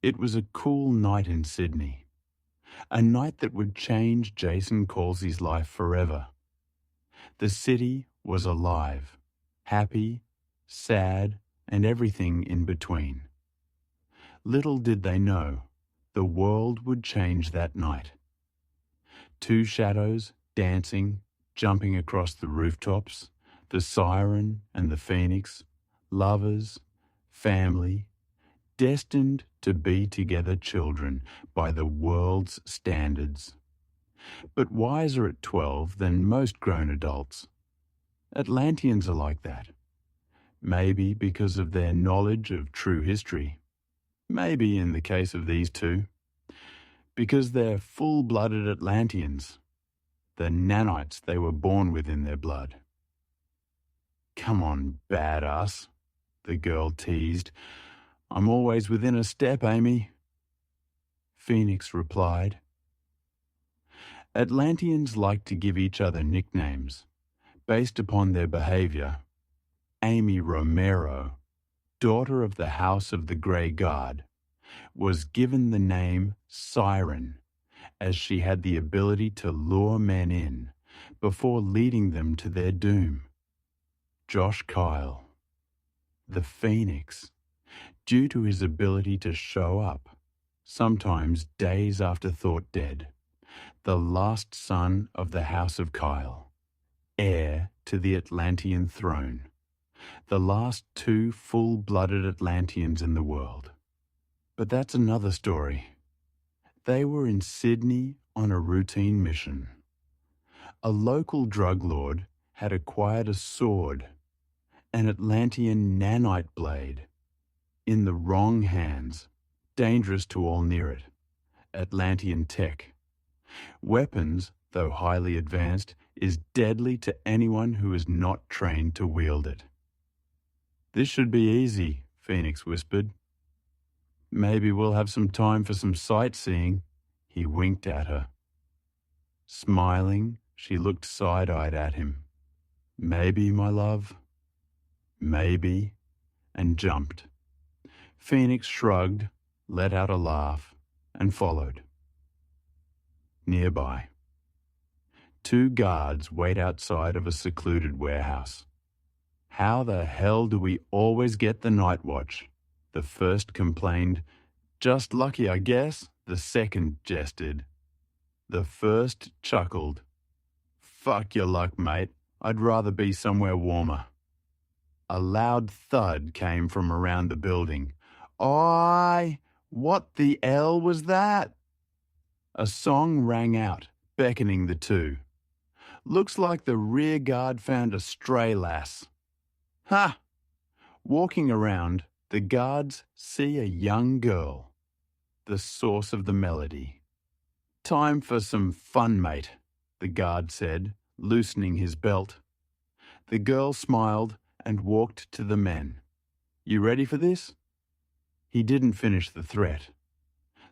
It was a cool night in Sydney, a night that would change Jason Calsey's life forever. The city was alive, happy, sad, and everything in between. Little did they know, the world would change that night. Two shadows dancing, jumping across the rooftops, the siren and the phoenix, lovers, family, destined to be together children by the world's standards. But wiser at 12 than most grown adults. Atlanteans are like that. Maybe because of their knowledge of true history. Maybe in the case of these two, because they're full-blooded Atlanteans, the nanites they were born with in their blood. "Come on, badass," the girl teased. "I'm always within a step, Amy." Phoenix replied. Atlanteans like to give each other nicknames, based upon their behavior. Amy Romero, daughter of the House of the Grey Guard, was given the name Siren, as she had the ability to lure men in before leading them to their doom. Josh Kyle, the Phoenix, due to his ability to show up, sometimes days after thought dead, the last son of the House of Kyle, heir to the Atlantean throne, the last two full-blooded Atlanteans in the world. But that's another story. They were in Sydney on a routine mission. A local drug lord had acquired a sword, an Atlantean nanite blade, in the wrong hands, dangerous to all near it. Atlantean tech. Weapons, though highly advanced, is deadly to anyone who is not trained to wield it. "This should be easy," Phoenix whispered. "Maybe we'll have some time for some sightseeing," he winked at her. Smiling, she looked side-eyed at him. "Maybe, my love. Maybe," and jumped. Phoenix shrugged, let out a laugh, and followed. Nearby, two guards wait outside of a secluded warehouse. "How the hell do we always get the night watch?" The first complained. "Just lucky, I guess," the second jested. The first chuckled. "Fuck your luck, mate. I'd rather be somewhere warmer." A loud thud came from around the building. "Oi! What the hell was that?" A song rang out, beckoning the two. "Looks like the rear guard found a stray lass." "Ha!" Walking around, the guards see a young girl, the source of the melody. "Time for some fun, mate," the guard said, loosening his belt. The girl smiled and walked to the men. "You ready for this?" He didn't finish the threat.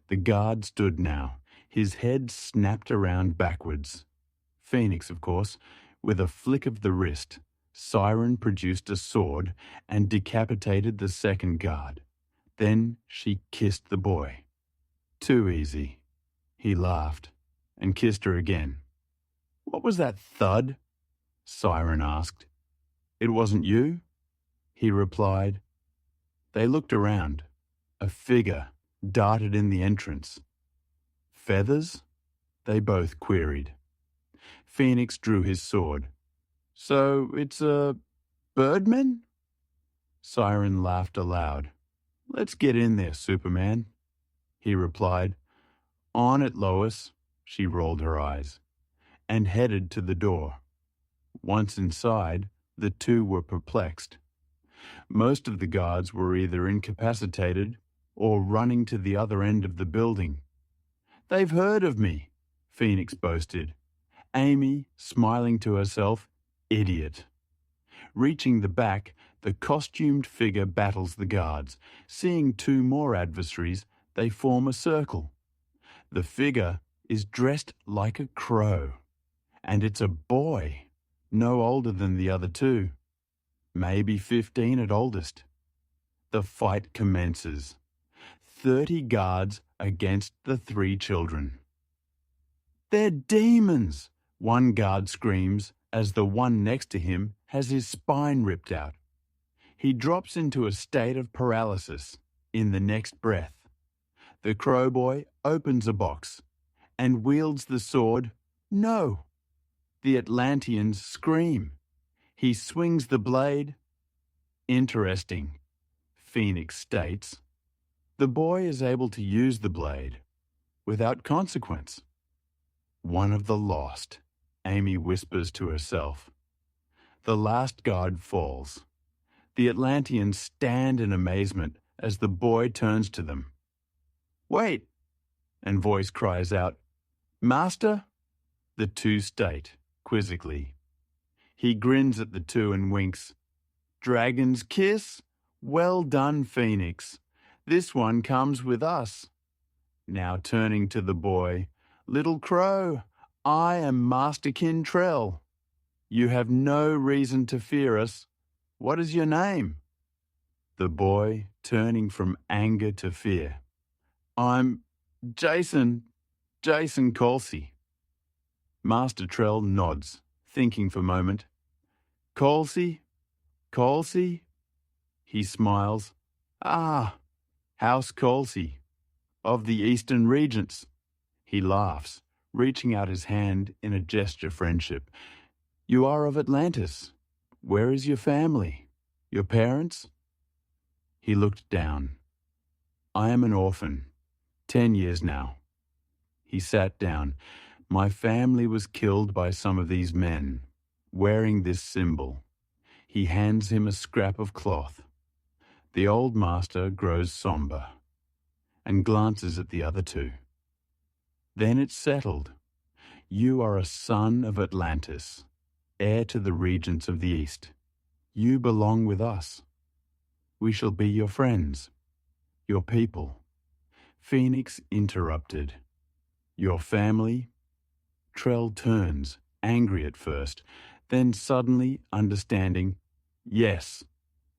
The guard stood now, his head snapped around backwards. Phoenix, of course, with a flick of the wrist, Siren produced a sword and decapitated the second guard. Then she kissed the boy. "Too easy." He laughed and kissed her again. "What was that thud?" Siren asked. "It wasn't you?" He replied. They looked around. A figure darted in the entrance. "Feathers?" they both queried. Phoenix drew his sword. "So it's a birdman?" Siren laughed aloud. "Let's get in there, Superman." He replied. "On it, Lois." She rolled her eyes and headed to the door. Once inside, the two were perplexed. Most of the guards were either incapacitated or running to the other end of the building. "They've heard of me," Phoenix boasted. Amy, smiling to herself, "Idiot." Reaching the back, the costumed figure battles the guards. Seeing two more adversaries, they form a circle. The figure is dressed like a crow, and it's a boy, no older than the other two. Maybe 15 at oldest. The fight commences. 30 guards against the 3 children. "They're demons!" one guard screams as the one next to him has his spine ripped out. He drops into a state of paralysis in the next breath. The Crow Boy opens a box and wields the sword. No! The Atlanteans scream. He swings the blade. Interesting, Phoenix states. The boy is able to use the blade without consequence. One of the lost, Amy whispers to herself. The last guard falls. The Atlanteans stand in amazement as the boy turns to them. "Wait!" and voice cries out, "Master?" The 2 state, quizzically. He grins at the 2 and winks. "Dragon's kiss? Well done, Phoenix. This one comes with us." Now turning to the boy, "Little Crow, I am Master Kintrell. You have no reason to fear us. What is your name?" The boy, turning from anger to fear. "I'm Jason Colsey." Master Trell nods, thinking for a moment. "Colsey? He smiles. "Ah, House Colsey, of the Eastern Regents." He laughs, reaching out his hand in a gesture of friendship. "You are of Atlantis. Where is your family? Your parents?" He looked down. "I am an orphan. 10 years now." He sat down. "My family was killed by some of these men, wearing this symbol." He hands him a scrap of cloth. The old master grows somber and glances at the other 2. "Then it's settled. You are a son of Atlantis, heir to the regents of the East. You belong with us. We shall be your friends, your people." Phoenix interrupted. "Your family?" Trell turns, angry at first, then suddenly understanding. "Yes,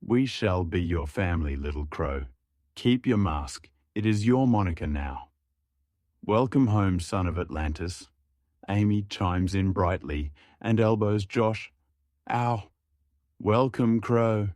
we shall be your family, Little Crow. Keep your mask. It is your moniker now." "Welcome home, son of Atlantis." Amy chimes in brightly and elbows Josh. "Ow." "Welcome, Crow.